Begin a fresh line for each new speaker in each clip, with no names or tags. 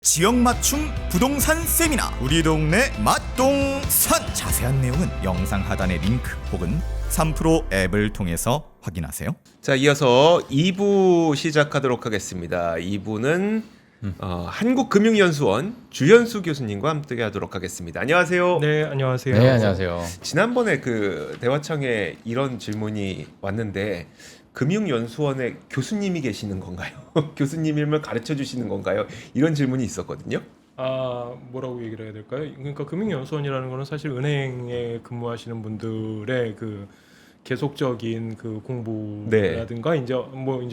지역 맞춤 부동산 세미나 우리 동네 맛동산 자세한 내용은 영상 하단의 링크 혹은 3프로 앱을 통해서 확인하세요.
자, 이어서 2부 시작하도록 하겠습니다. 2부는 한국금융연수원 주연수 교수님과 함께 하도록 하겠습니다. 안녕하세요.
네, 안녕하세요.
네, 안녕하세요.
지난번에 그 대화청에 이런 질문이 왔는데 금융연수원에 교수님이 계시는 건가요? 교수님이면 가르쳐 주시는 건가요? 이런 질문이 있었거든요.
뭐라고 얘기를 해야 될까요? 그러니까 금융연수원이라는 거는 사실 은행에 근무하시는 분들의 그 계속적인 그 공부라든가 이제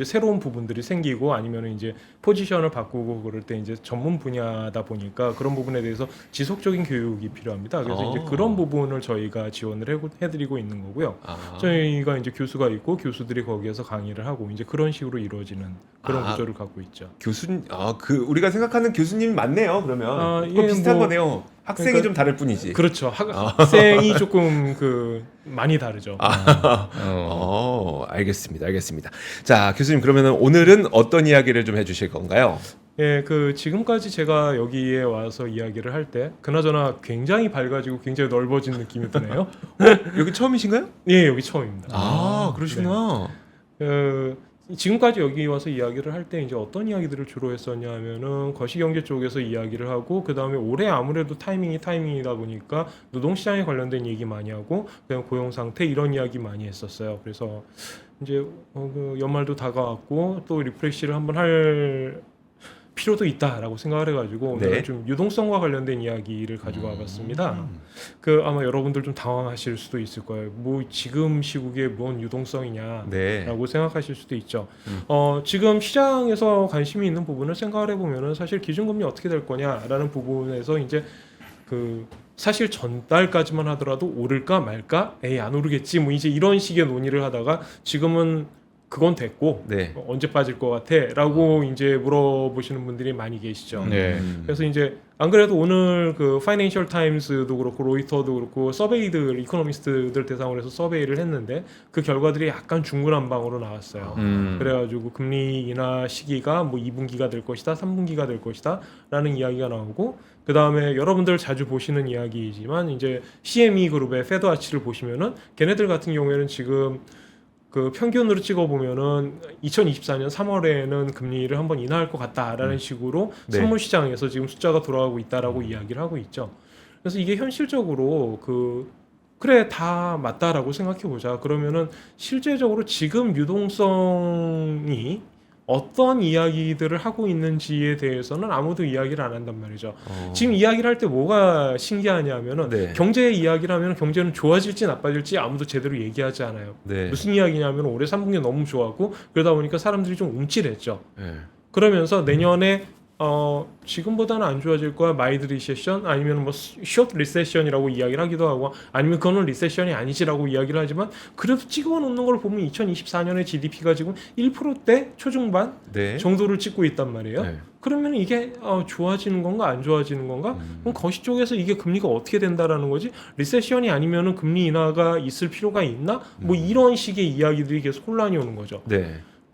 새로운 부분들이 생기고 아니면 이제 포지션을 바꾸고 그럴 때 이제 전문 분야다 보니까 그런 부분에 대해서 지속적인 교육이 필요합니다. 그래서 이제 그런 부분을 저희가 지원을 해드리고 있는 거고요. 저희가 이제 교수가 있고 교수들이 거기에서 강의를 하고 이제 그런 식으로 이루어지는 그런 구조를 갖고 있죠.
그 우리가 생각하는 교수님이 맞네요. 그러면 그거 비슷한 거네요. 학생이
그러니까,
좀 다를 뿐이지.
그렇죠. 학생이 조금 많이 다르죠.
알겠습니다. 자, 교수님 그러면 오늘은 어떤 이야기를 좀 해주실 건가요?
예, 지금까지 제가 여기에 와서 이야기를 할 때 그나저나 굉장히 밝아지고 굉장히 넓어진 느낌이 드네요.
여기 처음이신가요?
예, 여기 처음입니다.
그러시구나.
지금까지 여기 와서 이야기를 할 때 이제 어떤 이야기들을 주로 했었냐 하면은 거시경제 쪽에서 이야기를 하고 그 다음에 올해 아무래도 타이밍이다 보니까 노동시장에 관련된 얘기 많이 하고 그냥 고용 상태 이런 이야기 많이 했었어요. 그래서 이제 연말도 다가왔고 또 리프레시를 한번 할 필요도 있다라고 생각을 해가지고 오늘 좀 유동성과 관련된 이야기를 가지고 와봤습니다. 아마 여러분들 좀 당황하실 수도 있을 거예요. 뭐 지금 시국에 뭔 유동성이냐라고 생각하실 수도 있죠. 지금 시장에서 관심이 있는 부분을 생각을 해보면은 사실 기준금리 어떻게 될 거냐라는 부분에서 이제 사실 전달까지만 하더라도 오를까 말까? 에이 안 오르겠지 뭐 이제 이런 식의 논의를 하다가 지금은 그건 됐고 언제 빠질 것 같아?라고 이제 물어보시는 분들이 많이 계시죠. 그래서 이제 안 그래도 오늘 그 파이낸셜 타임스도 그렇고 로이터도 그렇고 서베이들 이코노미스트들 대상으로 해서 서베이를 했는데 그 결과들이 약간 중구난방으로 나왔어요. 그래가지고 금리 인하 시기가 뭐 2분기가 될 것이다, 3분기가 될 것이다라는 이야기가 나오고 그 다음에 여러분들 자주 보시는 이야기이지만 이제 CME 그룹의 페드와치를 보시면은 걔네들 같은 경우에는 지금 평균으로 찍어보면은 2024년 3월에는 금리를 한번 인하할 것 같다라는 식으로 선물 시장에서 지금 숫자가 돌아가고 있다라고 이야기를 하고 있죠. 그래서 이게 현실적으로 그래 다 맞다라고 생각해보자. 그러면은 실제적으로 지금 유동성이 어떤 이야기들을 하고 있는지에 대해서는 아무도 이야기를 안 한단 말이죠. 지금 이야기를 할 때 뭐가 신기하냐면은 경제 이야기를 하면 경제는 좋아질지 나빠질지 아무도 제대로 얘기하지 않아요. 무슨 이야기냐면 올해 3분기 너무 좋았고 그러다 보니까 사람들이 좀 움찔했죠. 그러면서 내년에 지금보다는 안 좋아질 거야 마이드 리세션 아니면 뭐 숏 리세션이라고 이야기를 하기도 하고 아니면 그거는 리세션이 아니지라고 이야기를 하지만 그래도 찍어 놓는 걸 보면 2024년에 GDP가 지금 1%대 초중반 정도를 찍고 있단 말이에요. 그러면 이게 좋아지는 건가 안 좋아지는 건가? 그럼 거시 쪽에서 이게 금리가 어떻게 된다라는 거지? 리세션이 아니면은 금리 인하가 있을 필요가 있나? 뭐 이런 식의 이야기들이 계속 혼란이 오는 거죠.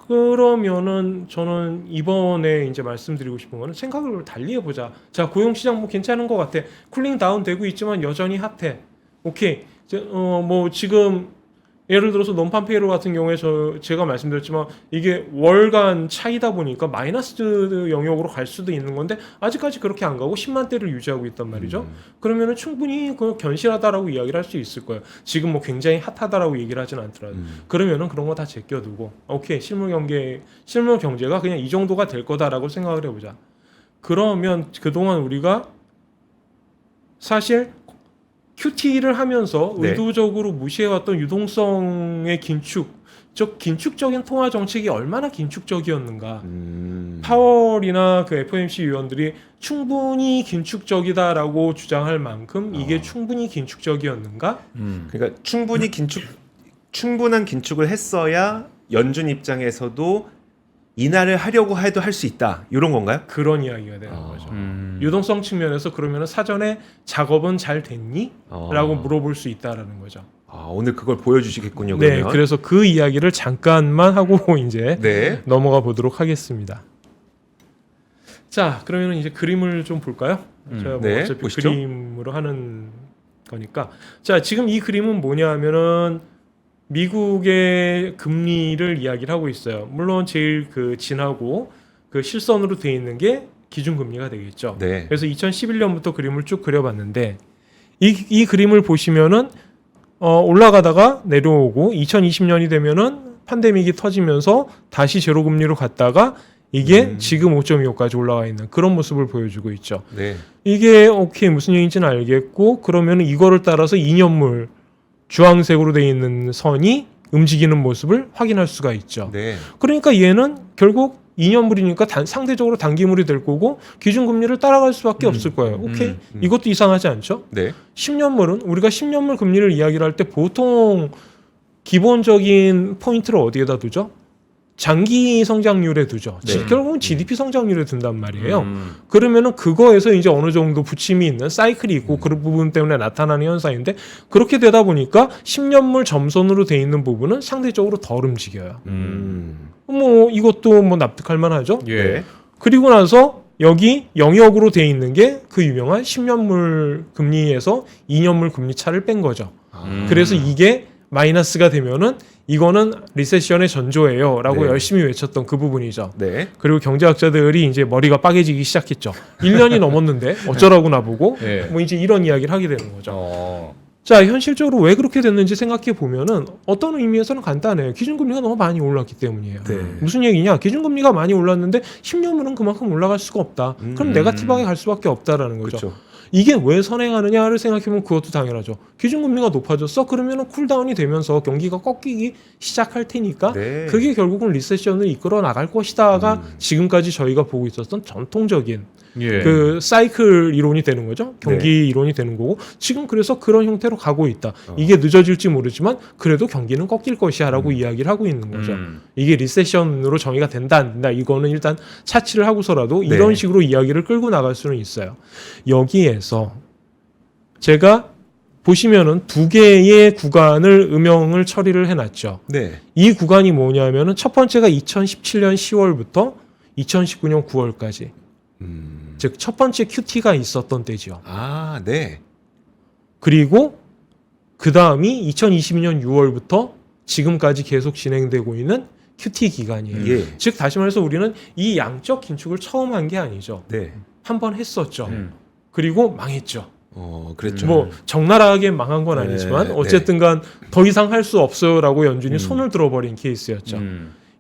그러면은 저는 이번에 이제 말씀드리고 싶은 거는 생각을 달리 해보자. 자, 고용시장 뭐 괜찮은 것 같아. 쿨링 다운 되고 있지만 여전히 핫해. 오케이. 뭐 지금 예를 들어서 논판 페이로 같은 경우에 제가 말씀드렸지만 이게 월간 차이다 보니까 마이너스 영역으로 갈 수도 있는 건데 아직까지 그렇게 안 가고 10만 대를 유지하고 있단 말이죠. 그러면은 충분히 견실하다라고 이야기를 할 수 있을 거예요. 지금 뭐 굉장히 핫하다라고 얘기를 하진 않더라도 그러면은 그런 거 다 제껴두고 오케이 실물 경제가 그냥 이 정도가 될 거다라고 생각을 해보자. 그러면 그동안 우리가 사실 QT를 하면서 의도적으로 무시해왔던 유동성의 긴축적인 통화 정책이 얼마나 긴축적이었는가. 파월이나 FOMC 위원들이 충분히 긴축적이다라고 주장할 만큼 이게 충분히 긴축적이었는가?
그러니까 충분한 긴축을 했어야 연준 입장에서도 인하를 하려고 해도 할 수 있다. 이런 건가요?
그런 이야기가 되는 거죠. 유동성 측면에서 그러면 사전에 작업은 잘 됐니? 라고 물어볼 수 있다라는 거죠.
오늘 그걸 보여주시겠군요.
네,
그러면.
그래서 그 이야기를 잠깐만 하고 이제 넘어가 보도록 하겠습니다. 자, 그러면 이제 그림을 좀 볼까요? 제가 뭐
네,
어차피
보시죠.
그림으로 하는 거니까. 자, 지금 이 그림은 뭐냐면은 미국의 금리를 이야기를 하고 있어요. 물론 제일 그 진하고 그 실선으로 되어 있는 게 기준금리가 되겠죠.
네.
그래서 2011년부터 그림을 쭉 그려봤는데 이 그림을 보시면은 올라가다가 내려오고 2020년이 되면은 팬데믹이 터지면서 다시 제로 금리로 갔다가 이게 지금 5.25까지 올라와 있는 그런 모습을 보여주고 있죠.
네.
이게 오케이 무슨 얘기인지는 알겠고 그러면은 이거를 따라서 2년물 주황색으로 되어 있는 선이 움직이는 모습을 확인할 수가 있죠.
네.
그러니까 얘는 결국 2년물이니까 상대적으로 단기물이 될 거고 기준금리를 따라갈 수밖에 없을 거예요. 오케이? 이것도 이상하지 않죠?
네.
10년물은 우리가 10년물 금리를 이야기를 할 때 보통 기본적인 포인트를 어디에다 두죠? 장기 성장률에 두죠.
네.
결국은 GDP 성장률에 둔단 말이에요. 그러면은 그거에서 이제 어느 정도 부침이 있는 사이클이 있고 그런 부분 때문에 나타나는 현상인데 그렇게 되다 보니까 10년물 점선으로 돼 있는 부분은 상대적으로 덜 움직여요. 뭐 이것도 뭐 납득할 만하죠.
예.
그리고 나서 여기 영역으로 돼 있는 게 그 유명한 10년물 금리에서 2년물 금리 차를 뺀 거죠. 그래서 이게 마이너스가 되면은 이거는 리세션의 전조예요라고
네.
열심히 외쳤던 그 부분이죠.
네.
그리고 경제학자들이 이제 머리가 빠개지기 시작했죠. 1년이 넘었는데 어쩌라고 나보고
네.
뭐 이제 이런 이야기를 하게 되는 거죠.
어.
자, 현실적으로 왜 그렇게 됐는지 생각해 보면은 어떤 의미에서는 간단해요. 기준금리가 너무 많이 올랐기 때문이에요.
네.
무슨 얘기냐? 기준금리가 많이 올랐는데 10년물은 그만큼 올라갈 수가 없다. 그럼 네거티브하게 갈 수밖에 없다라는 거죠.
그렇죠.
이게 왜 선행하느냐를 생각해보면 그것도 당연하죠. 기준금리가 높아졌어? 그러면 쿨다운이 되면서 경기가 꺾이기 시작할 테니까
네.
그게 결국은 리세션을 이끌어 나갈 것이다가 지금까지 저희가 보고 있었던 전통적인
예.
그 사이클 이론이 되는 거죠. 경기
네.
이론이 되는 거고 지금 그래서 그런 형태로 가고 있다. 이게 늦어질지 모르지만 그래도 경기는 꺾일 것이야라고 이야기를 하고 있는 거죠. 이게 리세션으로 정의가 된다 안 된다 이거는 일단 차치를 하고서라도
네.
이런 식으로 이야기를 끌고 나갈 수는 있어요. 여기에서 제가 보시면은 두 개의 구간을 음영을 처리를 해놨죠.
네.
이 구간이 뭐냐면은 첫 번째가 2017년 10월부터 2019년 9월까지. 즉 첫 번째 QT가 있었던 때지요.
아, 네.
그리고 그 다음이 2022년 6월부터 지금까지 계속 진행되고 있는 QT 기간이에요.
예.
즉 다시 말해서 우리는 이 양적 긴축을 처음 한 게 아니죠.
네.
한 번 했었죠. 그리고 망했죠.
그랬죠.
뭐 적나라하게 망한 건
네,
아니지만
네.
어쨌든간 더 이상 할 수 없어요라고 연준이 손을 들어버린 케이스였죠.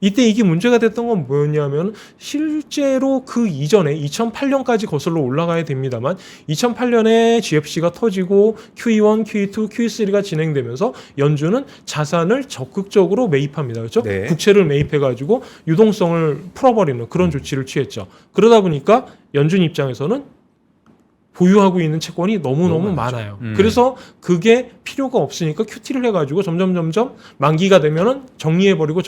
이때 이게 문제가 됐던 건 뭐였냐면 실제로 그 이전에 2008년까지 거슬러 올라가야 됩니다만 2008년에 GFC가 터지고 QE1, QE2, QE3가 진행되면서 연준은 자산을 적극적으로 매입합니다. 그렇죠?
네.
국채를 매입해가지고 유동성을 풀어버리는 그런 조치를 취했죠. 그러다 보니까 연준 입장에서는 보유하고 있는 채권이 너무너무 많아요. 그래서 그게 필요가 없으니까 QT를 해가지고 점점 만기가 되면은 정리해버리고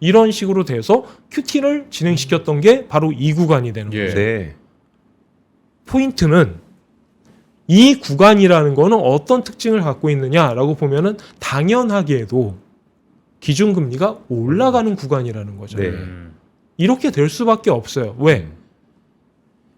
이런 식으로 돼서 QT를 진행시켰던 게 바로 이 구간이 되는 거죠.
네.
포인트는 이 구간이라는 거는 어떤 특징을 갖고 있느냐라고 보면은 당연하게도 기준금리가 올라가는 구간이라는 거죠.
네.
이렇게 될 수밖에 없어요. 왜?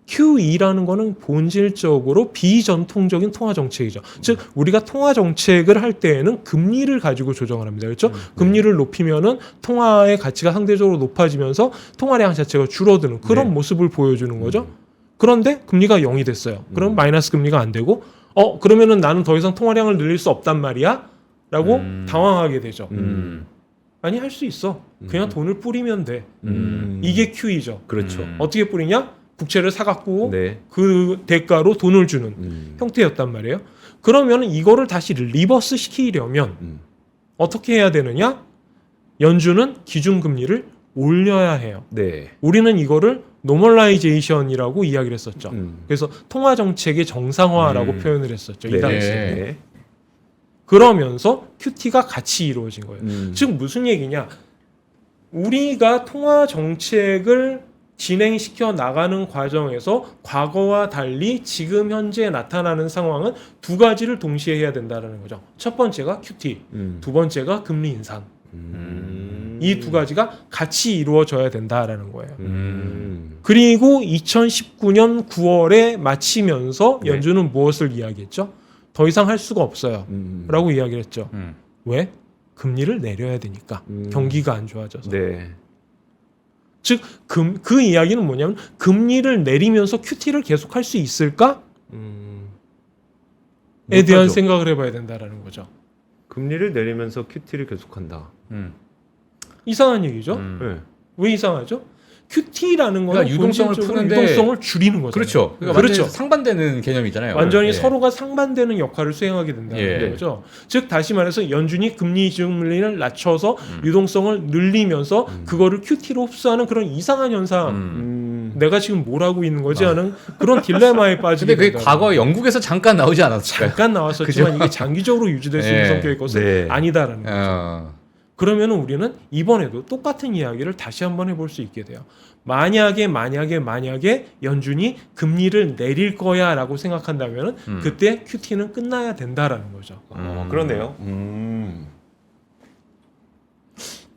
QE라는 거는 본질적으로 비전통적인 통화 정책이죠. 즉 우리가 통화 정책을 할 때에는 금리를 가지고 조정을 합니다. 그렇죠? 금리를 높이면은 통화의 가치가 상대적으로 높아지면서 통화량 자체가 줄어드는 그런
네.
모습을 보여주는 거죠. 그런데 금리가 0이 됐어요. 그럼 마이너스 금리가 안 되고 그러면은 나는 더 이상 통화량을 늘릴 수 없단 말이야? 라고 당황하게 되죠. 아니 할 수 있어. 그냥 돈을 뿌리면 돼. 이게 QE죠.
그렇죠.
어떻게 뿌리냐? 국채를 사갖고
네.
그 대가로 돈을 주는 형태였단 말이에요. 그러면 이거를 다시 리버스 시키려면 어떻게 해야 되느냐? 연준은 기준금리를 올려야 해요.
네.
우리는 이거를 노멀라이제이션이라고 이야기를 했었죠. 그래서 통화정책의 정상화라고 표현을 했었죠. 이 당시에.
네.
그러면서 QT가 같이 이루어진 거예요. 즉 무슨 얘기냐? 우리가 통화정책을 진행시켜 나가는 과정에서 과거와 달리 지금 현재 나타나는 상황은 두 가지를 동시에 해야 된다는 거죠. 첫 번째가 QT, 두 번째가 금리 인상. 이 두 가지가 같이 이루어져야 된다라는 거예요. 그리고 2019년 9월에 마치면서
네.
연준은 무엇을 이야기했죠? 더 이상 할 수가 없어요. 라고 이야기를 했죠. 왜? 금리를 내려야 되니까. 경기가 안 좋아져서.
네.
즉, 그 이야기는 뭐냐면 금리를 내리면서 QT를 계속할 수 있을까? 에 대한
못하죠.
생각을 해봐야 된다라는 거죠.
금리를 내리면서 QT를 계속한다.
이상한 얘기죠.
네.
왜 이상하죠? QT라는 거는
그러니까 유동성을
본질적으로
푸는데
유동성을 줄이는 거잖아요.
그렇죠. 그러니까
그렇죠.
완전히 상반되는 개념이잖아요.
완전히
예.
서로가 상반되는 역할을 수행하게 된다는
예.
거죠. 즉 다시 말해서 연준이 금리 금리를 낮춰서 유동성을 늘리면서 그거를 QT로 흡수하는 그런 이상한 현상. 내가 지금 뭘 하고 있는 거지 하는 그런 딜레마에 빠지게
근데 그게
된다.
과거 영국에서 잠깐 나오지 않았을까요?
잠깐 나왔었지만 이게 장기적으로 유지될 수 있는
예.
성격의 것은
네.
아니다라는 거죠.
어.
그러면 우리는 이번에도 똑같은 이야기를 다시 한번 해볼 수 있게 돼요. 만약에 연준이 금리를 내릴 거야라고 생각한다면 그때 QT는 끝나야 된다라는 거죠.
그러네요.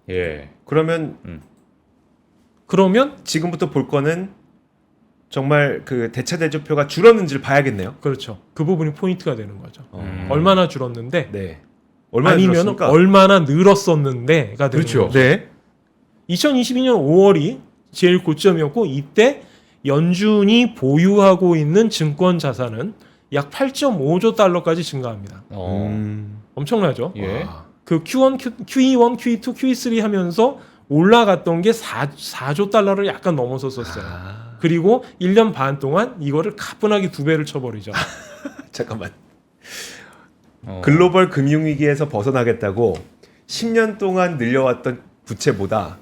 예.
그러면
그러면
지금부터 볼 거는 정말 그 대차 대조표가 줄었는지를 봐야겠네요.
그렇죠. 그 부분이 포인트가 되는 거죠.
음.
얼마나 줄었는데
네. 얼마나
아니면
줄었습니까?
얼마나 늘었었는데가 되는
그렇죠.
거죠.
네.
2022년 5월이 제일 고점이었고 이때 연준이 보유하고 있는 증권 자산은 약 8.5조 달러까지 증가합니다. 엄청나죠?
예.
와.
그 Q1, QE1, QE2, QE3 하면서 올라갔던 게 4조 달러를 약간 넘어섰었어요. 그리고 1년 반 동안 이거를 가뿐하게 2배를 쳐버리죠.
잠깐만.
어.
글로벌 금융위기에서 벗어나겠다고 10년 동안 늘려왔던 부채보다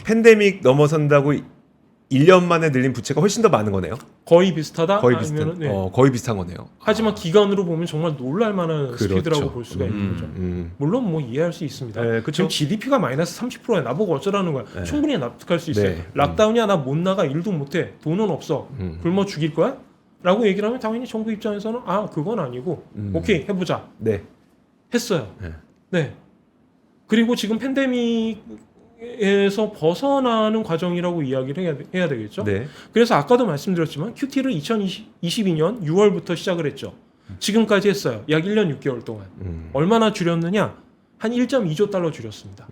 팬데믹 넘어선다고 1년 만에 늘린 부채가 훨씬 더 많은 거네요.
거의 비슷하다?
거의
아니면은,
비슷한.
네.
거의 비슷한 거네요.
하지만 기간으로 보면 정말 놀랄 만한
그렇죠.
스피드라고 볼 수가 있는 거죠. 물론 뭐 이해할 수 있습니다.
네,
지금
그렇죠.
GDP가 마이너스 30%야. 나보고 어쩌라는 거야.
네.
충분히 납득할 수 있어요.
네.
락다운이야. 나 못 나가. 일도 못 해. 돈은 없어. 굶어 죽일 거야? 라고 얘기를 하면 당연히 정부 입장에서는 아 그건 아니고 오케이 해보자.
네.
했어요.
네.
네. 그리고 지금 팬데믹에서 벗어나는 과정이라고 이야기를 해야 되겠죠.
네.
그래서 아까도 말씀드렸지만 QT를 2022년 6월부터 시작을 했죠. 지금까지 했어요. 약 1년 6개월 동안. 얼마나 줄였느냐? 한 1.2조 달러 줄였습니다.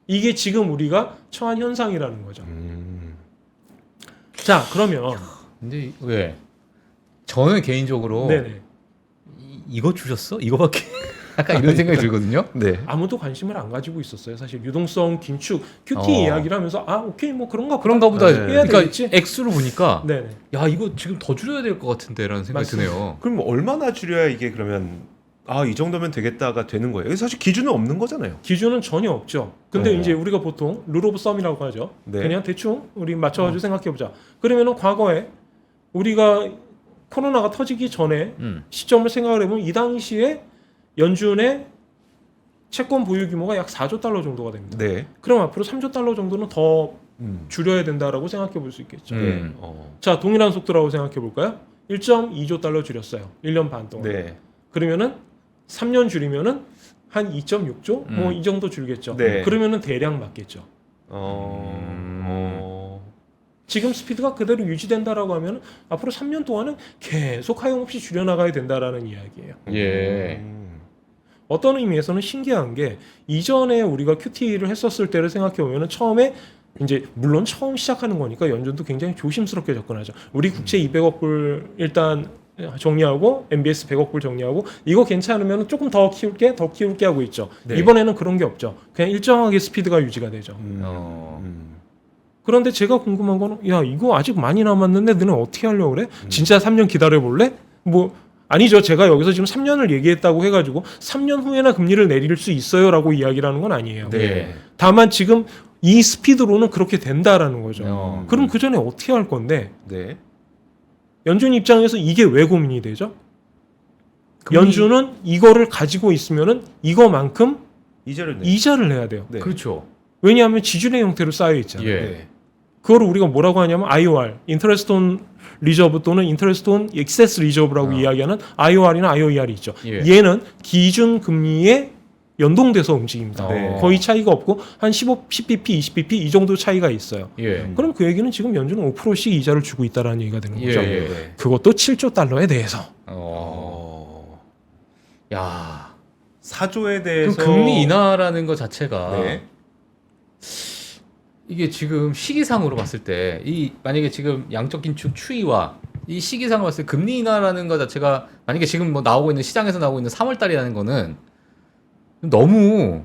이게 지금 우리가 처한 현상이라는 거죠. 자, 그러면
근데 왜? 저는 개인적으로
네네.
이거 주셨어? 이거밖에 약간 이런 생각이 들거든요.
네.
아무도 관심을 안 가지고 있었어요. 사실 유동성 긴축 QT
어.
이야기를 하면서 아 오케이 뭐 그런가 보다.
그런가 보다.
네.
해야
그러니까
되겠지.
액수를 보니까
네네.
야 이거 지금 더 줄여야 될 것 같은데라는 생각이
맞습니다.
드네요.
그럼 얼마나 줄여야 이게 그러면 이 정도면 되겠다가 되는 거예요? 이게 사실 기준은 없는 거잖아요.
기준은 전혀 없죠. 근데
어.
이제 우리가 보통 룰 오브 썸이라고 하죠.
네.
그냥 대충 우리 맞춰가지고 생각해 보자. 그러면은 과거에 우리가 코로나가 터지기 전에 시점을 생각을 해보면 이 당시에 연준의 채권 보유 규모가 약 4조 달러 정도가 됩니다.
네.
그럼 앞으로 3조 달러 정도는 더
음.
줄여야 된다라고 생각해 볼 수 있겠죠.
네.
자, 동일한 속도라고 생각해 볼까요? 1.2조 달러 줄였어요. 1년 반 동안.
네.
그러면은 3년 줄이면은 한 2.6조 뭐 이 정도 줄겠죠.
네.
그러면은 대략 맞겠죠. 지금 스피드가 그대로 유지된다라고 하면 앞으로 3년 동안은 계속 하염없이 줄여나가야 된다라는 이야기예요.
예.
어떤 의미에서는 신기한 게 이전에 우리가 QT를 했었을 때를 생각해 보면은 처음에 이제 물론 처음 시작하는 거니까 연준도 굉장히 조심스럽게 접근하죠. 우리 국채 200억 불 일단 정리하고 MBS 100억 불 정리하고 이거 괜찮으면 조금 더 키울게 하고 있죠.
네.
이번에는 그런 게 없죠. 그냥 일정하게 스피드가 유지가 되죠. 그런데 제가 궁금한 거는 야 이거 아직 많이 남았는데 너네 어떻게 하려고 그래? 진짜 3년 기다려 볼래? 뭐 아니죠. 제가 여기서 지금 3년을 얘기했다고 해가지고 3년 후에나 금리를 내릴 수 있어요라고 이야기를 하는 건 아니에요.
네.
다만 지금 이 스피드로는 그렇게 된다라는 거죠. 그럼 그 전에 어떻게 할 건데
네.
연준 입장에서 이게 왜 고민이 되죠? 연준은 이거를 가지고 있으면은 이거만큼
이자를 내.
이자를 내야 돼요.
네.
그렇죠.
왜냐하면 지준의 형태로 쌓여 있잖아요.
예.
네.
그걸 우리가 뭐라고 하냐면 IOR, Interest on Reserve 또는 Interest on Excess Reserve라고 이야기하는 IOR이나 IOER이 있죠.
예.
얘는 기준 금리의 연동돼서 움직입니다.
네.
거의 차이가 없고 한 10pp, 20pp 이 정도 차이가 있어요.
예.
그럼 그 얘기는 지금 연준은 5%씩 이자를 주고 있다라는 얘기가 되는
예,
거죠.
예.
네.
그것도 7조 달러에 대해서.
야.
4조에
그럼
대해서
금리 인하라는 것 자체가
네.
이게 지금 시기상으로 봤을 때 이 만약에 지금 양적 긴축 추이와 이 시기상으로 봤을 때 금리 인하라는 것 자체가 만약에 지금 뭐 나오고 있는 시장에서 나오고 있는 3월 달이라는 거는 너무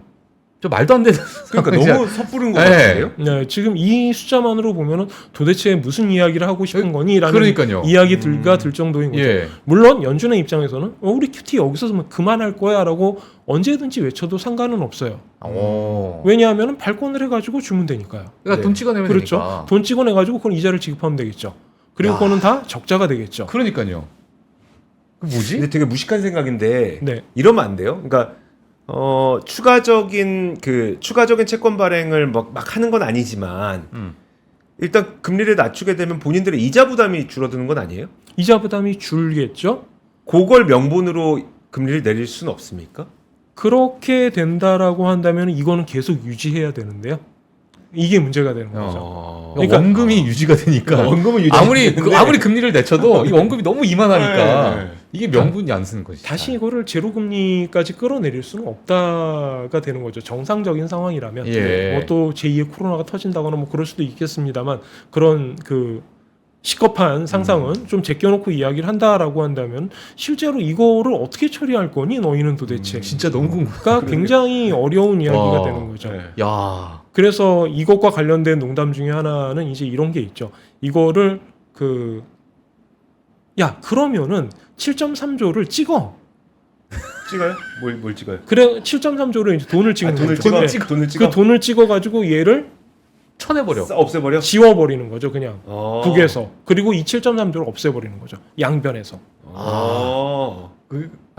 좀 말도 안 되는
그러니까
상황이지
너무 섣부른 것
네.
같아요.
네, 지금 이 숫자만으로 보면은 도대체 무슨 이야기를 하고 싶은 거니라는
그러니까요.
이야기들과 들 정도인 거죠.
예.
물론 연준의 입장에서는 우리 큐티 여기서 그만할 거야라고 언제든지 외쳐도 상관은 없어요.
오.
왜냐하면 발권을 해가지고 주면 되니까요.
그러니까
네.
돈 찍어내면
그렇죠.
되니까.
돈 찍어내가지고 그건 이자를 지급하면 되겠죠. 그리고
야.
그거는 다 적자가 되겠죠.
그러니까요. 그 뭐지?
근데 되게 무식한 생각인데
네.
이러면 안 돼요. 그러니까 추가적인 채권 발행을 막 하는 건 아니지만 일단 금리를 낮추게 되면 본인들의 이자 부담이 줄어드는 건 아니에요?
이자 부담이 줄겠죠.
그걸 명분으로 금리를 내릴 수는 없습니까?
그렇게 된다라고 한다면 이거는 계속 유지해야 되는데요. 이게 문제가 되는 거죠.
그러니까
그러니까-
원금이 유지가 되니까
원금은 유지.
아무리 금리를 내쳐도 이 원금이 너무 이만하니까
네.
이게 명분이 안 쓰는 거지.
다시 이거를 제로 금리까지 끌어내릴 수는 없다가 되는 거죠. 정상적인 상황이라면
예.
뭐 또 제2의 코로나가 터진다거나 뭐 그럴 수도 있겠습니다만 그런 그 시급한 상상은 좀 제껴놓고 이야기를 한다라고 한다면 실제로 이거를 어떻게 처리할 거니 너희는 도대체
진짜 너무 궁금.
그러니까 굉장히 어려운 이야기가
와.
되는 거죠.
네.
야.
그래서 이것과 관련된 농담 중에 하나는 이제 이런 게 있죠. 이거를 그러면은 7.3조를 찍어.
찍어요? 뭘 찍어요?
그래 7.3조를 이제 돈을 찍는
돈을
거죠.
찍어?
네.
돈을 찍어?
그 돈을 찍어 가지고 얘를
쳐내버려.
없애버려?
지워 버리는 거죠, 그냥.
어.
국에서. 그리고 이 7.3조를 없애 버리는 거죠. 양변에서.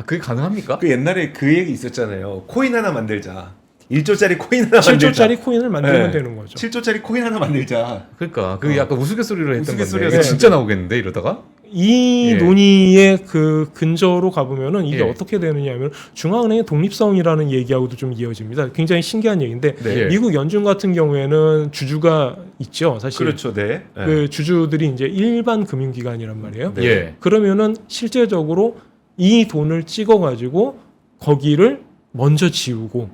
그게 가능합니까?
그 옛날에 그 얘기 있었잖아요. 코인 하나 만들자. 1조짜리 코인 하나 만들자.
7조짜리 코인을 만들면
네.
되는 거죠.
7조짜리 코인 하나 만들자.
그러니까 그 약간 우스갯소리로 했던 건데
우스갯소리여서
이게 진짜 나오겠는데 이러다가?
이
예.
논의의 그 근저로 가보면은 이게
예.
어떻게 되느냐면 중앙은행의 독립성이라는 얘기하고도 좀 이어집니다. 굉장히 신기한 얘기인데
네.
예.
미국 연준 같은 경우에는 주주가 있죠, 사실.
그렇죠, 네.
그 주주들이 이제 일반 금융기관이란 말이에요.
네.
예.
그러면은 실제적으로 이 돈을 찍어가지고 거기를 먼저 지우고,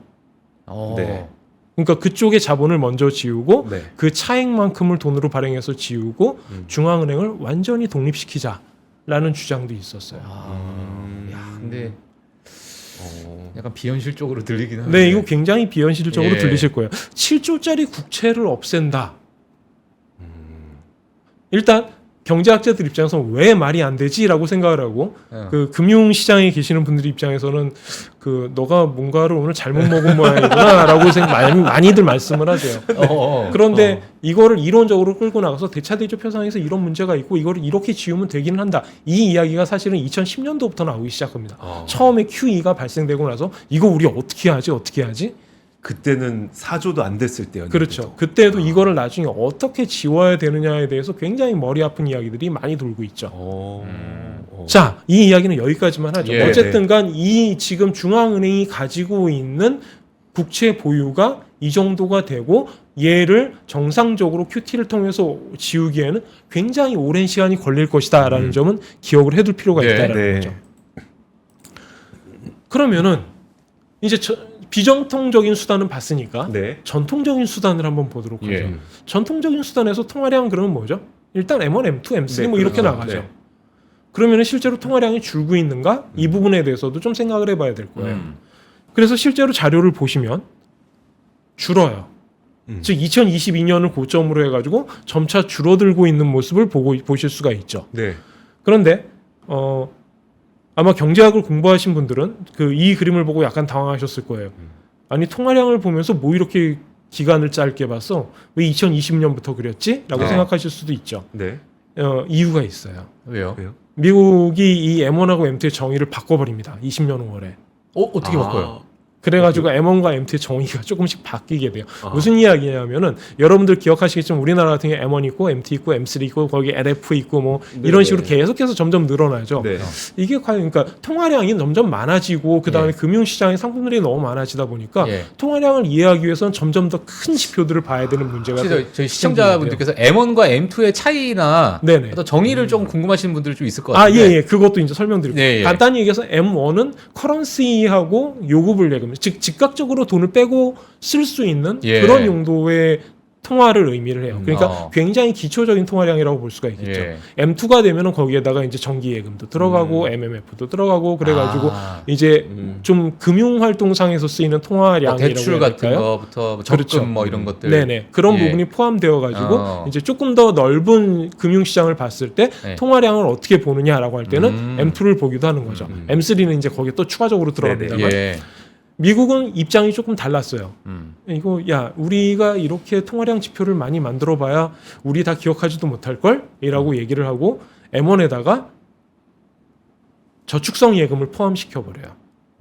네.
그러니까 그쪽에 자본을 먼저 지우고
네.
그 차액만큼을 돈으로 발행해서 지우고
음.
중앙은행을 완전히 독립시키자라는 주장도 있었어요.
야, 근데
어.
약간 비현실적으로 들리긴 하는데.
네, 이거 굉장히 비현실적으로
예.
들리실 거예요. 7조짜리 국채를 없앤다.
음.
일단 경제학자들 입장에서 왜 말이 안 되지라고 생각을 하고
어.
그 금융시장에 계시는 분들 입장에서는 그 너가 뭔가를 오늘 잘못 먹은 모양이구나라고 많이들 말씀을 하세요. 그런데 이거를 이론적으로 끌고 나가서 대차대조 표상에서 이런 문제가 있고 이거를 이렇게 지우면 되기는 한다. 이 이야기가 사실은 2010년도부터 나오기 시작합니다. 처음에 QE가 발생되고 나서 이거 우리 어떻게 하지?
그때는 4조도 안 됐을 때였는데.
그렇죠. 그때도 이거를 나중에 어떻게 지워야 되느냐에 대해서 굉장히 머리 아픈 이야기들이 많이 돌고 있죠. 자, 이 이야기는 여기까지만 하죠.
예,
어쨌든 간 이 지금 중앙은행이 가지고 있는 국채 보유가 이 정도가 되고 얘를 정상적으로 QT를 통해서 지우기에는 굉장히 오랜 시간이 걸릴 것이다라는 점은 기억을 해둘 필요가
네,
있다라는
네.
거죠. 그러면은 이제 비정통적인 수단은 봤으니까
네.
전통적인 수단을 한번 보도록 하죠.
예.
전통적인 수단에서 통화량 그러면 뭐죠? 일단 M1, M2, M3
네,
뭐 이렇게
그렇죠.
나가죠.
네.
그러면은 실제로 통화량이 줄고 있는가? 이 부분에 대해서도 좀 생각을 해봐야 될 거예요.
음.
그래서 실제로 자료를 보시면 줄어요. 즉 2022년을 고점으로 해가지고 점차 줄어들고 있는 모습을 보실 수가 있죠.
네.
그런데 아마 경제학을 공부하신 분들은 이 그림을 보고 약간 당황하셨을 거예요. 아니 통화량을 보면서 뭐 이렇게 기간을 짧게 봤어? 왜 2020년부터 그렸지? 라고 생각하실 수도 있죠.
네.
이유가 있어요.
왜요?
미국이 이 M1하고 M2의 정의를 바꿔버립니다. 20년 5월에.
어떻게 바꿔요?
그래가지고 M1과 M2의 정의가 조금씩 바뀌게 돼요.
아.
무슨 이야기냐면은 여러분들 기억하시겠지만 우리나라 같은 경우에 M1 있고 M2 있고 M3 있고 거기 LF 있고 뭐
네,
이런
네.
식으로 계속해서 점점 늘어나죠.
네.
이게 과연 그러니까 통화량이 점점 많아지고 그 다음에
예.
금융시장의 상품들이 너무 많아지다 보니까
예.
통화량을 이해하기 위해서는 점점 더 큰 지표들을 봐야 되는 문제가
혹시
돼-
저희 시청자분들께서 M1과 M2의 차이나
네네.
어떤 정의를 좀 궁금하시는 분들 좀 있을 것 같은데.
예. 그것도 이제 설명드릴게요.
네, 예.
간단히 얘기해서 M1은 커런시하고 요구불예금, 즉 즉각적으로 돈을 빼고 쓸 수 있는
예.
그런 용도의 통화를 의미를 해요. 그러니까
어.
굉장히 기초적인 통화량이라고 볼 수가 있겠죠.
예.
M2가 되면은 거기에다가 이제 정기예금도 들어가고 MMF도 들어가고 그래가지고
아,
이제 좀 금융활동상에서 쓰이는
뭐
통화량이라고
대출
해야
같은
될까요?
거부터 뭐 적금
그렇죠.
뭐 이런 것들.
네네 그런
예.
부분이 포함되어 가지고
어.
이제 조금 더 넓은 금융시장을 봤을 때
네.
통화량을 어떻게 보느냐라고 할 때는
음.
M2를 보기도 하는 거죠. M3는 이제 거기에 또 추가적으로 들어갑니다만
예.
미국은 입장이 조금 달랐어요.
음.
이거 야 우리가 이렇게 통화량 지표를 많이 만들어봐야 우리 다 기억하지도 못할 걸이라고 얘기를 하고 M1에다가 저축성 예금을 포함시켜 버려요.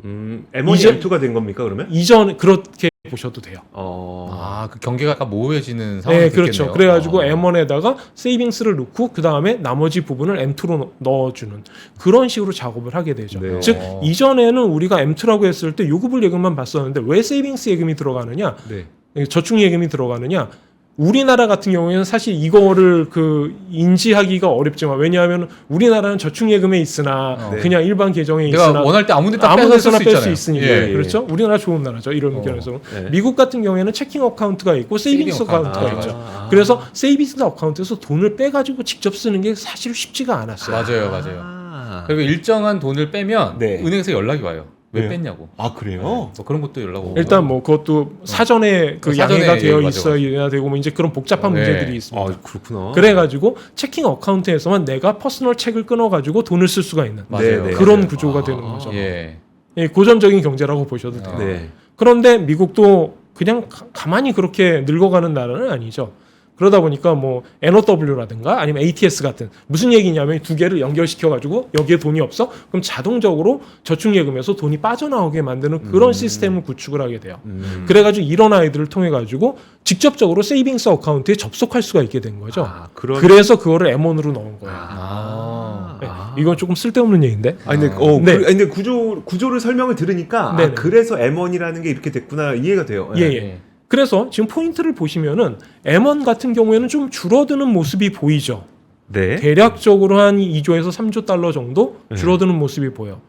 M1이
이제-
M2가 된 겁니까 그러면?
이전 그렇게 보셔도 돼요.
아, 그 경계가 약간 모호해지는 상황이
네,
됐겠네요.
그렇죠. 그래가지고
어.
M1에다가 세이빙스를 넣고 그 다음에 나머지 부분을 M2로 넣어주는 그런 식으로 작업을 하게 되죠.
네.
즉 이전에는 우리가 M2라고 했을 때 요구불 예금만 봤었는데 왜 세이빙스 예금이 들어가느냐,
네.
저축 예금이 들어가느냐. 우리나라 같은 경우에는 사실 이거를 그 인지하기가 어렵지만 왜냐하면 우리나라는 저축 예금에 있으나
네.
그냥 일반 계정에
내가
있으나
원할 때 아무 데나
아무
빼서 쓸
데서나
수
뺄 수
있잖아요.
있으니까
예.
그렇죠. 우리나라 좋은 나라죠. 이런
어.
면에서
네.
미국 같은 경우에는 체킹 어카운트가 있고 세이빙스
세이빙
어카운트가
어카운트.
있죠.
아.
그래서 세이빙스 어카운트에서 돈을 빼가지고 직접 쓰는 게 사실 쉽지가 않았어요.
맞아요.
아.
그리고 일정한 돈을 빼면
네.
은행에서 연락이 와요. 왜
네.
뺐냐고.
아 그래요?
뭐 그런 것도 연락 오고.
일단 뭐 그것도 사전에 그
사전에
양해가 되어
맞아,
있어야 되고 뭐 이제 그런 복잡한
네.
문제들이 있습니다.
아 그렇구나.
그래가지고 체킹 어카운트에서만 내가 퍼스널 책을 끊어가지고 돈을 쓸 수가 있는
맞아요.
네, 네.
그런
맞아요.
구조가
아.
되는 거죠.
예.
예, 고전적인 경제라고 보셔도 돼요.
네.
그런데 미국도 그냥 가만히 그렇게 늙어가는 나라는 아니죠. 그러다 보니까 뭐 NOW라든가 아니면 ATS 같은 무슨 얘기냐면 두 개를 연결시켜 가지고 여기에 돈이 없어? 그럼 자동적으로 저축예금에서 돈이 빠져나오게 만드는 그런 시스템을 구축을 하게 돼요. 그래가지고 이런 아이들을 통해 가지고 직접적으로 세이빙스 어카운트에 접속할 수가 있게 된 거죠.
아, 그런.
그래서 그거를 M1으로 넣은 거예요.
아.
네, 이건 조금 쓸데없는 얘기인데.
아니 근데,
네.
근데 구조를 설명을 들으니까
네네.
그래서 M1이라는 게 이렇게 됐구나 이해가 돼요.
예,
네.
예. 그래서 지금 포인트를 보시면은 M1 같은 경우에는 좀 줄어드는 모습이 보이죠.
네.
대략적으로 한 2조에서 3조 달러 정도 줄어드는 모습이 보여.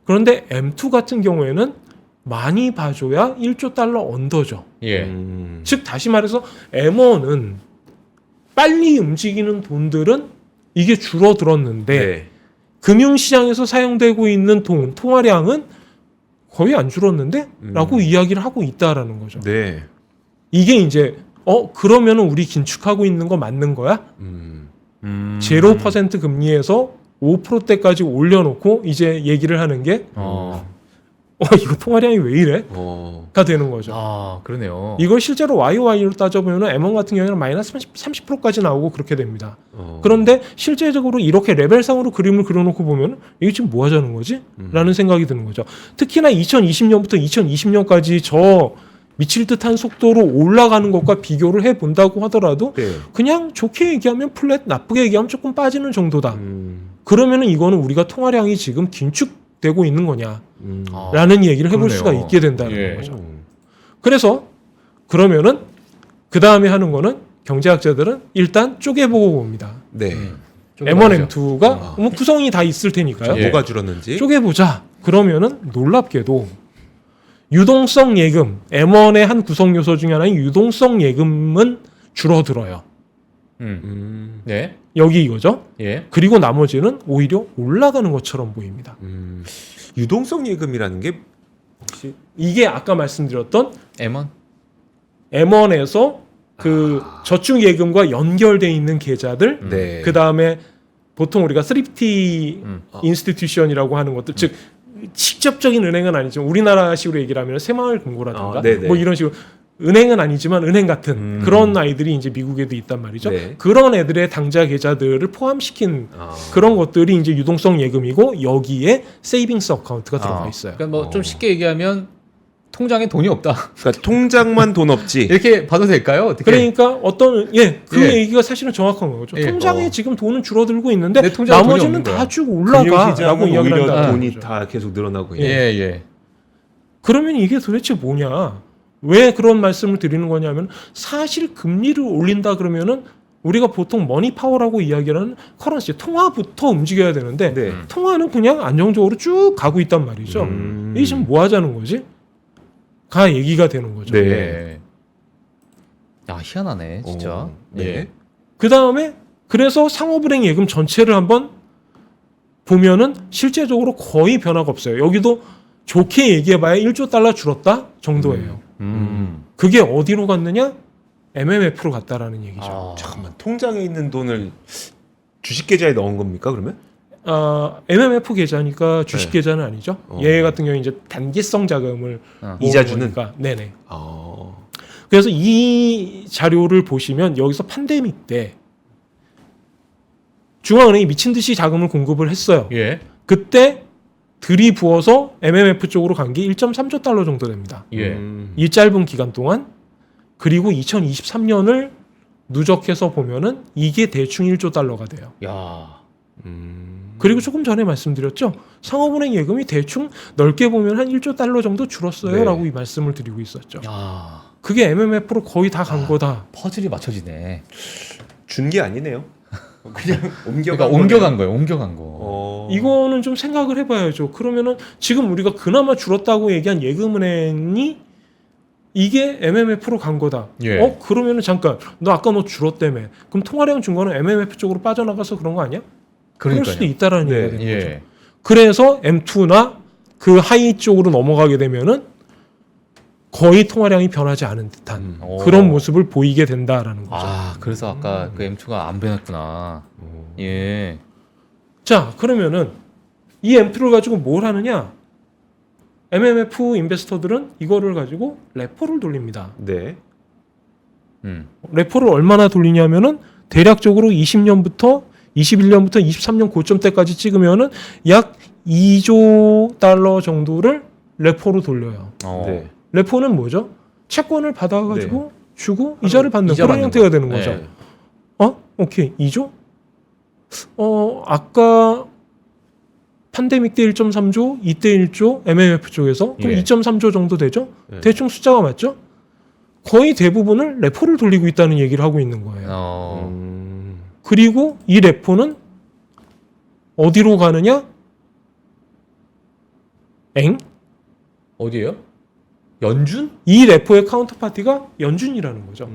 그런데 M2 같은 경우에는 많이 봐줘야 1조 달러 언더죠.
예.
즉 다시 말해서 M1은 빨리 움직이는 돈들은 이게 줄어들었는데
네.
금융시장에서 사용되고 있는 돈, 통화량은 거의 안 줄었는데? 라고 이야기를 하고 있다라는 거죠.
네.
이게 이제 그러면은 우리 긴축하고 있는 거 맞는 거야?
음.
0% 금리에서 5%대까지 올려놓고 이제 얘기를 하는 게 이거 통화량이 왜 이래? 가 되는 거죠.
아, 그러네요.
이걸 실제로 YOY로 따져보면 M1 같은 경우에는 마이너스 30%까지 나오고 그렇게 됩니다.
어.
그런데 실제적으로 이렇게 레벨상으로 그림을 그려놓고 보면 이게 지금 뭐 하자는 거지? 라는 생각이 드는 거죠. 특히나 2020년부터 2020년까지 저 미칠 듯한 속도로 올라가는 것과 비교를 해본다고 하더라도
네.
그냥 좋게 얘기하면 플랫, 나쁘게 얘기하면 조금 빠지는 정도다.
음.
그러면은 이거는 우리가 통화량이 지금 긴축되고 있는 거냐라는
음.
얘기를 해볼
그러네요.
수가 있게 된다는
예.
거죠. 그래서 그러면은 그 다음에 하는 거는 경제학자들은 일단 쪼개보고 봅니다.
네.
M1, M2가 뭐 구성이 다 있을 테니까요.
예.
뭐가 줄었는지.
쪼개보자. 그러면은 놀랍게도 유동성 예금, M1의 한 구성 요소 중에 하나인 유동성 예금은 줄어들어요.
예.
여기 이거죠.
예.
그리고 나머지는 오히려 올라가는 것처럼 보입니다.
유동성 예금이라는 게 혹시
이게 아까 말씀드렸던
M1.
M1에서 그 저축 예금과 연결돼 있는 계좌들,
네.
그 다음에 보통 우리가 3T 인스티튜션이라고 하는 것들, 즉 직접적인 은행은 아니지만 우리나라식으로 얘기를 하면 새마을금고라든가
네네.
뭐 이런 식으로 은행은 아니지만 은행 같은 그런 아이들이 이제 미국에도 있단 말이죠.
네.
그런 애들의 당좌 계좌들을 포함시킨 그런 것들이 이제 유동성 예금이고 여기에 세이빙스 어카운트가 들어가 있어요.
그러니까 뭐 좀 쉽게 얘기하면 통장에 돈이 없다.
그러니까 통장만 돈 없지.
이렇게 봐도 될까요? 어떻게?
그러니까 어떤 그
예.
얘기가 사실은 정확한 거죠.
예.
통장에 지금 돈은 줄어들고 있는데
내 통장에 돈이
나머지는
없는
다
거야.
쭉 올라가라고
금융시장은
이야기를
오히려
한다는
돈이
거죠.
다 계속 늘어나고
예,
있는.
예.
그러면 이게 도대체 뭐냐? 왜 그런 말씀을 드리는 거냐면 사실 금리를 올린다 그러면은 우리가 보통 머니 파워라고 이야기하는 커런시 통화부터 움직여야 되는데
네.
통화는 그냥 안정적으로 쭉 가고 있단 말이죠. 이게 지금 뭐 하자는 거지? 가 얘기가 되는 거죠.
네.
예. 야, 희한하네, 진짜.
어, 네.
예.
그 다음에 그래서 상호불행 예금 전체를 한번 보면은 실제적으로 거의 변화가 없어요. 여기도 좋게 얘기해봐야 1조 달러 줄었다 정도예요. 그게 어디로 갔느냐? MMF로 갔다라는 얘기죠.
아,
잠깐만, 통장에 있는 돈을 주식 계좌에 넣은 겁니까 그러면?
MMF 계좌니까 주식
네.
계좌는 아니죠.
어.
얘 같은 경우 이제 단기성 자금을
이자
모으는
주는?
거니까. 네네.
어.
그래서 이 자료를 보시면 여기서 팬데믹 때 중앙은행이 미친 듯이 자금을 공급을 했어요.
예.
그때 들이부어서 MMF 쪽으로 간 게 1.3조 달러 정도 됩니다.
예.
이 짧은 기간 동안. 그리고 2023년을 누적해서 보면은 이게 대충 1조 달러가 돼요.
야.
그리고 조금 전에 말씀드렸죠. 상호은행 예금이 대충 넓게 보면 한 1조 달러 정도 줄었어요라고
네.
이 말씀을 드리고 있었죠.
야.
그게 MMF로 거의 다 간 거다.
퍼즐이 맞춰지네.
준 게 아니네요. 그냥
그러니까 옮겨간 거예요. 옮겨간 거.
어.
이거는 좀 생각을 해봐야죠. 그러면은 지금 우리가 그나마 줄었다고 얘기한 예금은행이 이게 MMF로 간 거다.
예.
그러면은 잠깐 너 아까 너 줄었다며. 그럼 통화량 준 거는 MMF 쪽으로 빠져나가서 그런 거 아니야? 그럴 수도
그러니까요.
있다라는
네.
얘기가 되는 거죠.
예.
그래서 M2나 그 하이 쪽으로 넘어가게 되면은 거의 통화량이 변하지 않은 듯한
오.
그런 모습을 보이게 된다라는 거죠.
아, 그래서 아까 그 M2가 안 변했구나. 예.
자, 그러면은 이 M2를 가지고 뭘 하느냐? MMF 인베스터들은 이거를 가지고 레포를 돌립니다.
네.
레포를 얼마나 돌리냐면은 대략적으로 20년부터 21년부터 23년 고점 때까지 찍으면은 약 2조 달러 정도를 레포로 돌려요.
네.
레포는 뭐죠? 채권을 받아가지고 주고 이자를 받는
이자
그런
받는
형태가
거.
되는 거죠. 오케이. 2조? 아까 팬데믹 때 1.3조, 이때 1조, MMF 쪽에서 그럼
예.
2.3조 정도 되죠?
네.
대충 숫자가 맞죠? 거의 대부분을 레포를 돌리고 있다는 얘기를 하고 있는 거예요. 그리고 이 레포는 어디로 가느냐?
어디예요? 연준?
이 레포의 카운터파티가 연준이라는 거죠.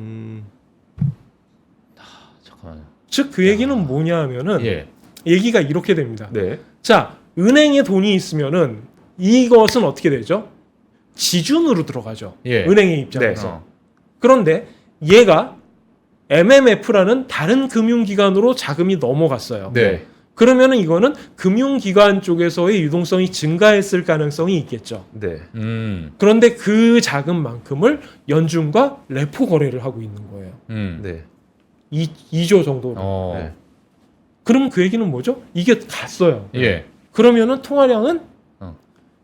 잠깐만요.
즉 그 얘기는 뭐냐 하면은
예.
얘기가 이렇게 됩니다.
네.
자, 은행에 돈이 있으면은 이것은 어떻게 되죠? 지준으로 들어가죠.
예.
은행의 입장에서.
어.
그런데 얘가 MMF라는 다른 금융기관으로 자금이 넘어갔어요.
네.
그러면은 이거는 금융기관 쪽에서의 유동성이 증가했을 가능성이 있겠죠.
네.
그런데 그 자금만큼을 연준과 레포 거래를 하고 있는 거예요.
네.
2조 정도로.
네.
그럼 그 얘기는 뭐죠? 이게 갔어요.
예.
그러면은 통화량은
어.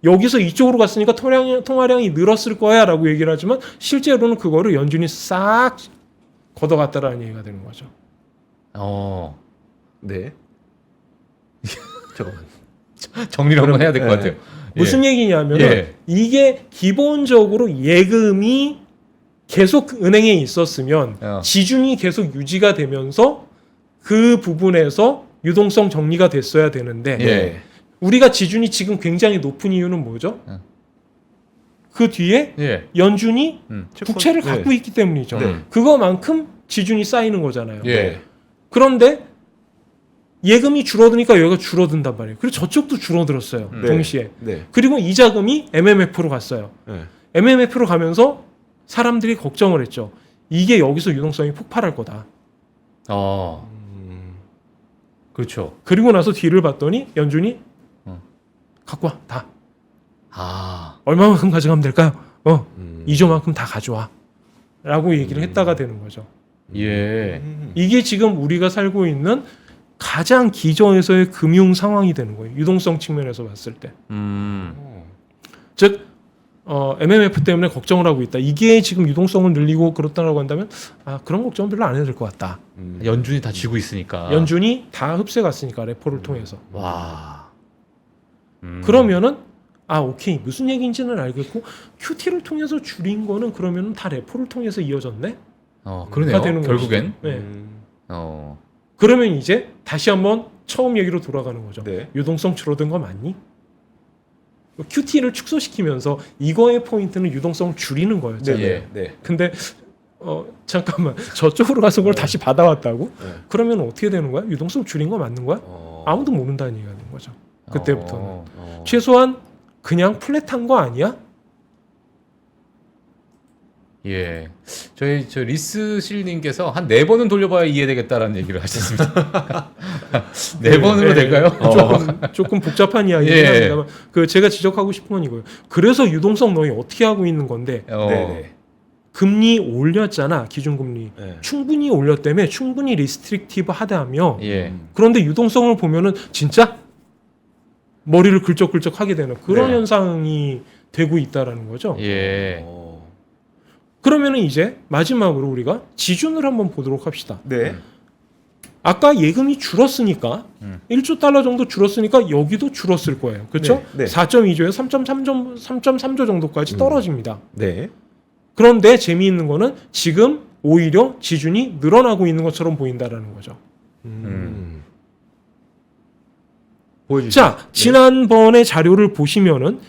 여기서 이쪽으로 갔으니까 통화량이 늘었을 거야라고 얘기를 하지만 실제로는 그거를 연준이 싹 걷어갔다라는 얘기가 되는 거죠.
네. 잠깐만.
정리를 한번 해야 될 것
네.
같아요.
무슨 얘기냐면
예.
이게 기본적으로 예금이 계속 은행에 있었으면 지준이 계속 유지가 되면서 그 부분에서 유동성 정리가 됐어야 되는데
예.
우리가 지준이 지금 굉장히 높은 이유는 뭐죠? 그 뒤에
예.
연준이 국채를
네.
갖고 있기 때문이죠.
네.
그거만큼 지준이 쌓이는 거잖아요.
예.
그런데 예금이 줄어드니까 여기가 줄어든단 말이에요. 그리고 저쪽도 줄어들었어요.
네.
동시에.
네.
그리고 이 자금이 MMF로 갔어요.
네.
MMF로 가면서 사람들이 걱정을 했죠. 이게 여기서 유동성이 폭발할 거다.
그렇죠.
그리고 나서 뒤를 봤더니 연준이 갖고 와. 다. 얼마만큼 가져가면 될까요? 2조만큼 다 가져와. 라고 얘기를 했다가 되는 거죠.
예.
이게 지금 우리가 살고 있는 가장 기존에서의 금융 상황이 되는 거예요. 유동성 측면에서 봤을 때. 즉 MMF 때문에 걱정을 하고 있다. 이게 지금 유동성을 늘리고 그렇다라고 한다면 그런 걱정 별로 안 해도 될 것 같다.
연준이 다 쥐고 있으니까.
연준이 다 흡수해 갔으니까 레포를 통해서.
와.
그러면은 오케이 무슨 얘기인지는 알겠고 QT를 통해서 줄인 거는 그러면은 다 레포를 통해서 이어졌네.
그러네요.
되는
결국엔.
것이죠. 네.
그러면
이제 다시 한번 처음 얘기로 돌아가는 거죠.
네.
유동성 줄어든 거 맞니? QT를 축소시키면서 이거의 포인트는 유동성을 줄이는 거였잖아요.
예.
네.
근데 잠깐만 저쪽으로 가서 그걸 다시 받아왔다고?
네.
그러면 어떻게 되는 거야? 유동성 줄인 거 맞는 거야? 아무도 모른다는 얘기가 되는 거죠. 그때부터는 최소한 그냥 플랫한 거 아니야?
예. 저 리스 실님께서 한 4번은 돌려봐야 이해되겠다라는 얘기를 하셨습니다. 4번으로 될까요?
조금 복잡한 이야기긴
예.
합니다만 제가 지적하고 싶은 건 이거예요. 그래서 유동성 너희 어떻게 하고 있는 건데
네네.
금리 올렸잖아. 기준금리.
네.
충분히 올렸다며 충분히 리스트릭티브 하다며
예.
그런데 유동성을 보면은 진짜 머리를 긁적긁적 하게 되는 그런
네.
현상이 되고 있다라는 거죠.
예.
그러면은 이제 마지막으로 우리가 지준을 한번 보도록 합시다.
네.
아까 예금이 줄었으니까 1조 달러 정도 줄었으니까 여기도 줄었을 거예요. 그렇죠?
네, 네.
4.2조에서 3.3조 정도까지 떨어집니다.
네.
그런데 재미있는 거는 지금 오히려 지준이 늘어나고 있는 것처럼 보인다라는 거죠.
보여주시죠.
자, 지난번에 자료를 보시면은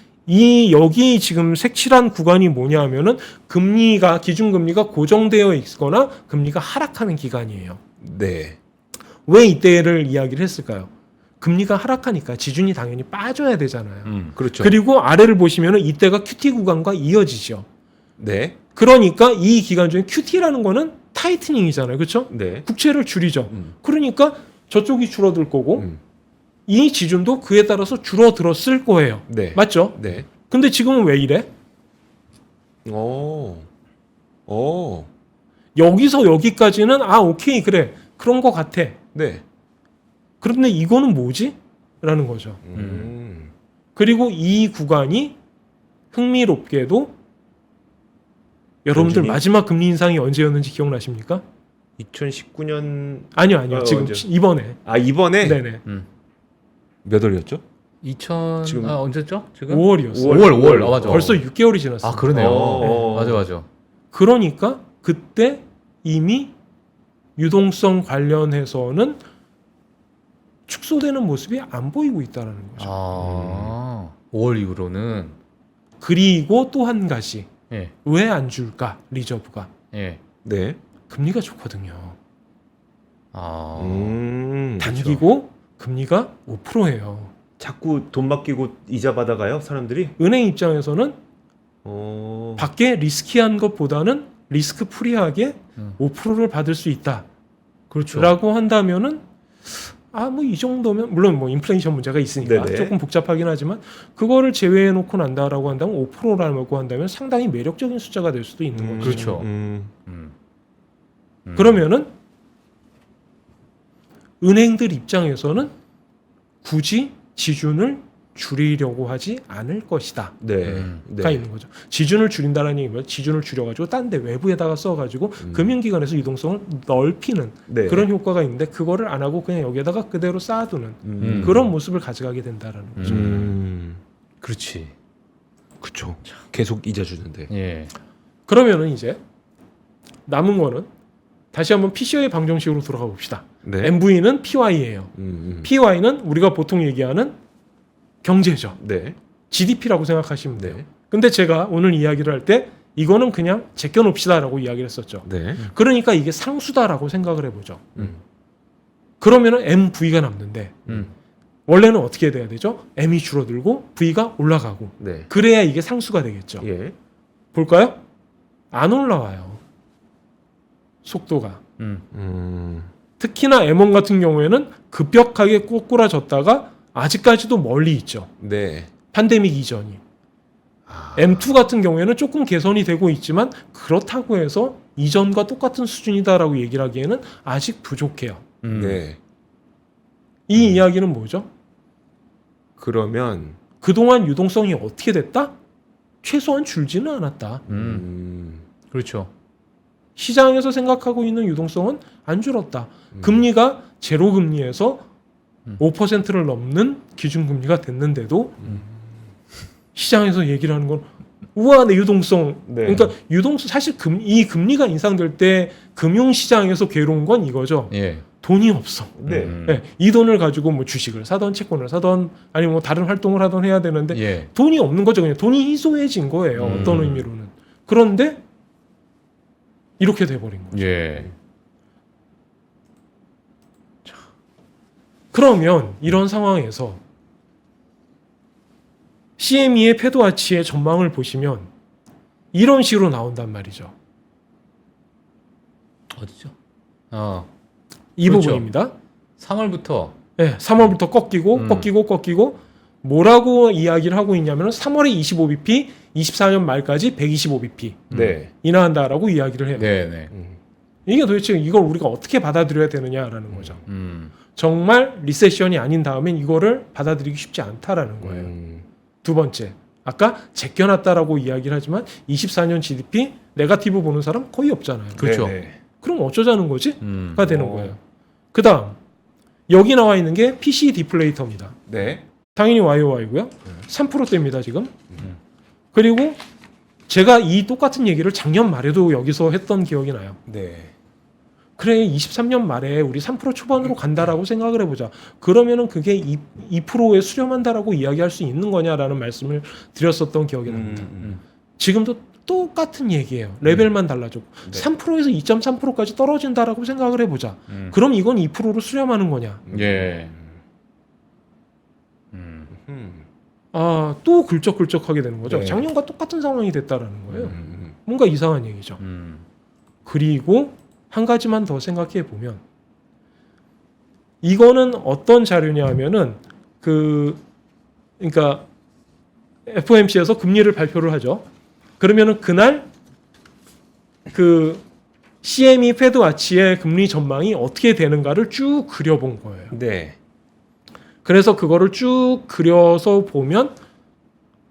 여기 지금 색칠한 구간이 뭐냐면은 금리가 기준금리가 고정되어 있거나 금리가 하락하는 기간이에요.
네.
왜 이때를 이야기를 했을까요? 금리가 하락하니까 지준이 당연히 빠져야 되잖아요.
그렇죠.
그리고 아래를 보시면은 이때가 QT 구간과 이어지죠.
네.
그러니까 이 기간 중에 QT라는 거는 타이트닝이잖아요. 그렇죠?
네.
국채를 줄이죠. 그러니까 저쪽이 줄어들 거고 이 지준도 그에 따라서 줄어들었을 거예요.
네.
맞죠?
네.
근데 지금은 왜 이래?
오.
여기서 여기까지는 오케이 그래 그런 거 같아.
네.
그런데 이거는 뭐지? 라는 거죠. 그리고 이 구간이 흥미롭게도 여러분들
연준이?
마지막 금리 인상이 언제였는지 기억나십니까?
2019년
아니요. 지금
언제?
이번에.
이번에
네네.
몇 월이었죠?
2000
지금
언제죠? 지금
5월이었어요.
5월. 맞아.
벌써 6개월이 지났어요.
그러네요.
어.
맞아.
그러니까 그때 이미 유동성 관련해서는 축소되는 모습이 안 보이고 있다는 거죠.
5월 이후로는
그리고 또 한 가지
예.
왜 안 줄까 리저브가
예.
네.
금리가 좋거든요.
그렇죠.
단기고 금리가 5%예요.
자꾸 돈 맡기고 이자 받아가요, 사람들이?
은행 입장에서는 밖에 리스키한 것보다는 리스크 프리하게 5%를 받을 수 있다.
그렇죠.
라고 한다면은 뭐 이 정도면 물론 뭐 인플레이션 문제가 있으니까
네네.
조금 복잡하긴 하지만 그거를 제외해 놓고 난다라고 한다면 5%라고 한다면 상당히 매력적인 숫자가 될 수도 있는 거죠.
그렇죠.
그러면은 은행들 입장에서는 굳이 지준을 줄이려고 하지 않을 것이다.
네.
가 있는 거죠. 지준을 줄인다는 얘기면 지준을 줄여가지고 딴 데 외부에다가 써가지고 금융기관에서 유동성을 넓히는
네.
그런 효과가 있는데 그거를 안 하고 그냥 여기에다가 그대로 쌓아두는 그런 모습을 가져가게 된다라는 거죠.
그렇지.
그렇죠. 계속 이자 주는데.
예.
그러면은 이제 남은 거는 다시 한번 PCO의 방정식으로 돌아가 봅시다.
네.
MV는 PY예요. PY는 우리가 보통 얘기하는 경제죠.
네.
GDP라고 생각하시면 돼요.
네.
근데 제가 오늘 이야기를 할 때 이거는 그냥 제껴놓읍시다라고 이야기를 했었죠.
네.
그러니까 이게 상수다라고 생각을 해보죠. 그러면은 MV가 남는데 원래는 어떻게 돼야 되죠? M이 줄어들고 V가 올라가고
네.
그래야 이게 상수가 되겠죠.
예.
볼까요? 안 올라와요. 속도가. 특히나 M1 같은 경우에는 급격하게 꼬꾸라졌다가 아직까지도 멀리 있죠.
네.
팬데믹 이전이. M2 같은 경우에는 조금 개선이 되고 있지만 그렇다고 해서 이전과 똑같은 수준이다라고 얘기를 하기에는 아직 부족해요.
네.
이 이야기는 뭐죠?
그러면
그동안 유동성이 어떻게 됐다? 최소한 줄지는 않았다.
그렇죠.
시장에서 생각하고 있는 유동성은 안 줄었다. 금리가 제로 금리에서 5%를 넘는 기준금리가 됐는데도 시장에서 얘기를 하는 건 우와 내 유동성.
네.
그러니까 유동성 사실 이 금리가 인상될 때 금융시장에서 괴로운 건 이거죠.
예.
돈이 없어.
네.
네, 이 돈을 가지고 뭐 주식을 사던 채권을 사던 아니면 뭐 다른 활동을 하던 해야 되는데
예.
돈이 없는 거죠. 그냥 돈이 희소해진 거예요. 어떤 의미로는. 그런데 이렇게 돼버린 거죠.
예.
그러면 이런 상황에서 CME의 패드와치의 전망을 보시면 이런 식으로 나온단 말이죠.
어디죠?
이
그렇죠.
부분입니다.
3월부터
네, 3월부터 꺾이고 뭐라고 이야기를 하고 있냐면 3월에 25bp, 24년 말까지 125bp
네.
인하한다라고 이야기를 해요.
네, 네.
이게 도대체 이걸 우리가 어떻게 받아들여야 되느냐라는 거죠. 정말 리세션이 아닌 다음엔 이거를 받아들이기 쉽지 않다라는 거예요. 두 번째, 아까 제껴놨다라고 이야기를 하지만 24년 GDP 네거티브 보는 사람 거의 없잖아요.
그렇죠.
네.
그럼 어쩌자는 거지? 가 되는
어.
거예요. 그 다음 여기 나와 있는 게 PC 디플레이터입니다.
네.
당연히 YOY고요. 3%대입니다 지금. 그리고 제가 이 똑같은 얘기를 작년 말에도 여기서 했던 기억이 나요.
네.
그래 23년 말에 우리 3% 초반으로 간다라고 생각을 해보자. 그러면은 그게 2%에 수렴한다라고 이야기할 수 있는 거냐라는 말씀을 드렸었던 기억이 납니다. 지금도 똑같은 얘기예요. 레벨만 달라져.
네.
3%에서 2.3%까지 떨어진다라고 생각을 해보자. 그럼 이건 2%로 수렴하는 거냐?
예.
아, 또 긁적긁적하게 되는 거죠.
네.
작년과 똑같은 상황이 됐다라는 거예요. 뭔가 이상한 얘기죠.
음.
그리고 한 가지만 더 생각해 보면 이거는 어떤 자료냐면은 그러니까 FOMC에서 금리를 발표를 하죠. 그러면은 그날 그 CME 패드와치의 금리 전망이 어떻게 되는가를 쭉 그려본 거예요.
네.
그래서 그거를 쭉 그려서 보면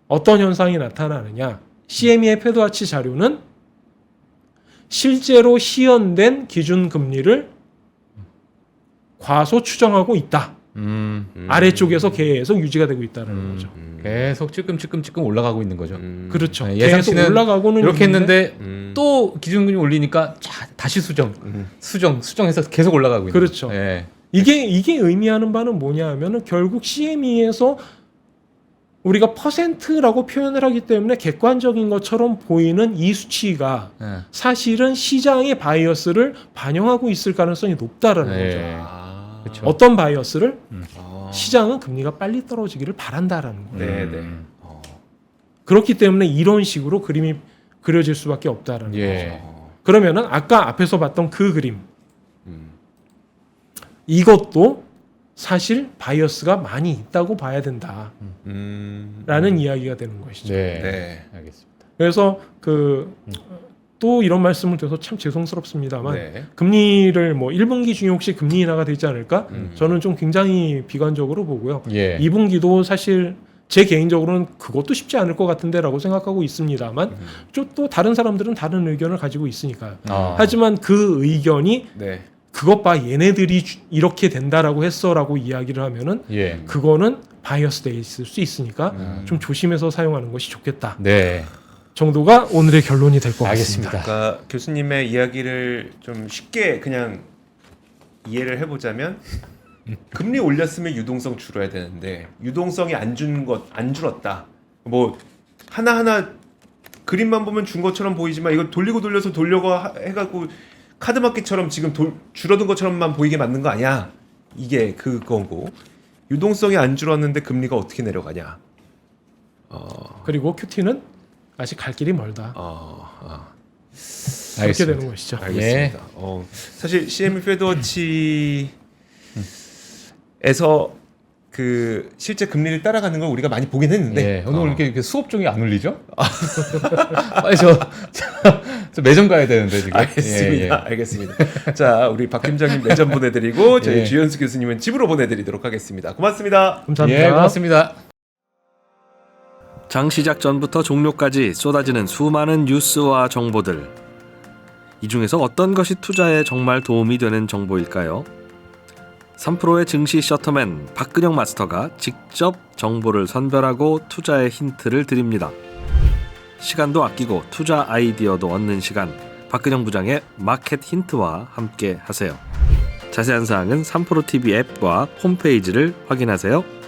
어떤 현상이 나타나느냐. CME의 패드와치 자료는 실제로 시연된 기준금리를 과소 추정하고 있다. 아래쪽에서 계속 유지가 되고 있다는 거죠.
계속 찔끔찔끔 올라가고 있는 거죠.
그렇죠.
네,
계속
예상치는
올라가고는
이렇게
있는데
했는데 또 기준금리 올리니까 다시 수정해서 계속 올라가고 있는
그렇죠.
거죠. 예.
이게 의미하는 바는 뭐냐 하면은 결국 CME에서 우리가 퍼센트라고 표현을 하기 때문에 객관적인 것처럼 보이는 이 수치가
예.
사실은 시장의 바이어스를 반영하고 있을 가능성이 높다라는
예.
거죠.
그렇죠.
어떤 바이어스를?
아.
시장은 금리가 빨리 떨어지기를 바란다라는 거예요.
네, 네.
그렇기 때문에 이런 식으로 그림이 그려질 수밖에 없다라는 거죠.
예.
그러면은 아까 앞에서 봤던 그 그림 이것도 사실 바이어스가 많이 있다고 봐야 된다라는 이야기가 되는 것이죠.
네.
네.
알겠습니다.
그래서 또 이런 말씀을 드려서 참 죄송스럽습니다만
네.
금리를 뭐 1분기 중에 혹시 금리 인하가 되지 않을까? 저는 좀 굉장히 비관적으로 보고요.
예.
2분기도 사실 제 개인적으로는 그것도 쉽지 않을 것 같은데라고 생각하고 있습니다만 또 다른 사람들은 다른 의견을 가지고 있으니까요.
아.
하지만 그 의견이
네.
그것 봐 얘네들이 이렇게 된다라고 했어라고 이야기를 하면은
예.
그거는 바이어스 돼 있을 수 있으니까 좀 조심해서 사용하는 것이 좋겠다
네.
정도가 오늘의 결론이 될 것 같습니다.
알겠습니다.
아까 교수님의 이야기를 좀 쉽게 그냥 이해를 해보자면 금리 올렸으면 유동성 줄어야 되는데 유동성이 안 줄었다. 뭐 하나하나 그림만 보면 준 것처럼 보이지만 이거 돌리고 돌려서 해갖고 카드마켓처럼 지금 줄어든 것처럼만 보이게 만든 거 아니야? 이게 그거고 유동성이 안 줄었는데 금리가 어떻게 내려가냐?
그리고 QT는 아직 갈 길이 멀다. 그렇게
알겠습니다.
되는 것이죠.
알겠습니다. 사실 CME 패드워치에서 그 실제 금리를 따라가는 걸 우리가 많이 보긴 했는데
예. 오늘 이렇게 수업 중에 안 울리죠? 빨리 저 매점 가야 되는데 지금.
알겠습니다.
예, 예.
알겠습니다. 자, 우리 박 팀장님 매점 보내드리고 저희
예.
주현수 교수님은 집으로 보내드리도록 하겠습니다. 고맙습니다.
감사합니다.
예, 고맙습니다.
장 시작 전부터 종료까지 쏟아지는 수많은 뉴스와 정보들. 이 중에서 어떤 것이 투자에 정말 도움이 되는 정보일까요? 3프로의 증시 셔터맨 박근영 마스터가 직접 정보를 선별하고 투자의 힌트를 드립니다. 시간도 아끼고 투자 아이디어도 얻는 시간, 박근영 부장의 마켓 힌트와 함께 하세요. 자세한 사항은 3프로TV 앱과 홈페이지를 확인하세요.